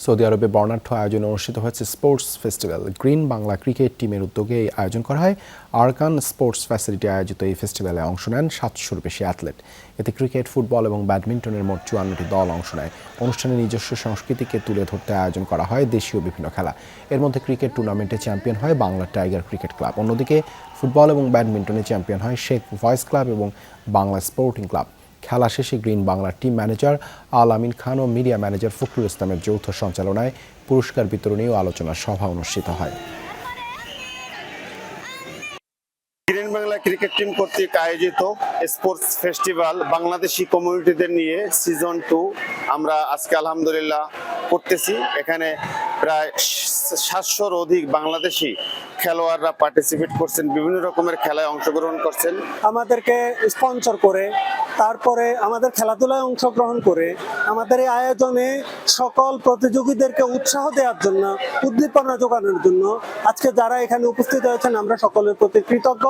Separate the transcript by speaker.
Speaker 1: Saudi আরবে বর্ণাঢ্য আয়োজনে অনুষ্ঠিত হয়েছে sports festival. Green Bangla cricket টিমের উদ্যোগে এই আয়োজন করা হয়। আরকান স্পোর্টস ফ্যাসিলিটি আয়োজিত এই ফেস্টিভ্যালে অংশ নেন 700-র বেশি অ্যাথলেট। এতে ক্রিকেট, ফুটবল এবং ব্যাডমিন্টনের মোট 54টি দল অংশ নেয়। অনুষ্ঠানে নিজস্ব সংস্কৃতিকে তুলে ধরতে আয়োজন করা হয় দেশীয় বিভিন্ন খেলা। এর মধ্যে ক্রিকেট টুর্নামেন্টে চ্যাম্পিয়ন হয় বাংলা টাইগার ক্রিকেট ক্লাব। অন্যদিকে ফুটবল এবং ব্যাডমিন্টনে চ্যাম্পিয়ন হয় শেখ ভয়েস ক্লাব এবং বাংলা স্পোর্টিং ক্লাব। খেলা শেষে গ্রিন বাংলার টিম ম্যানেজার আল আমিন খান ও মিডিয়া ম্যানেজার ফখরুল ইসলামের যৌথ সঞ্চালনায় পুরস্কার বিতরণী ও আলোচনা সভা অনুষ্ঠিত হয়।
Speaker 2: গ্রিন বাংলা ক্রিকেট টিম কর্তৃক আয়োজিত স্পোর্টস ফেস্টিভ্যাল বাংলাদেশি কমিউনিটিদের নিয়ে সিজন 2 আমরা আজকে আলহামদুলিল্লাহ করতেছি। এখানে প্রায় 700-র অধিক বাংলাদেশি খেলোয়াড়রা পার্টিসিপেট করছেন, বিভিন্ন রকমের খেলায় অংশগ্রহণ করছেন।
Speaker 3: আমাদেরকে স্পন্সর করে, তারপরে আমাদের খেলাধুলায় অংশগ্রহণ করে, আমাদের এই আয়োজনে সকল প্রতিযোগীদেরকে উৎসাহ দেওয়ার জন্য, উদ্দীপনা যোগানোর জন্য আজকে যারা এখানে উপস্থিত হয়েছেন আমরা সকলের প্রতি কৃতজ্ঞ।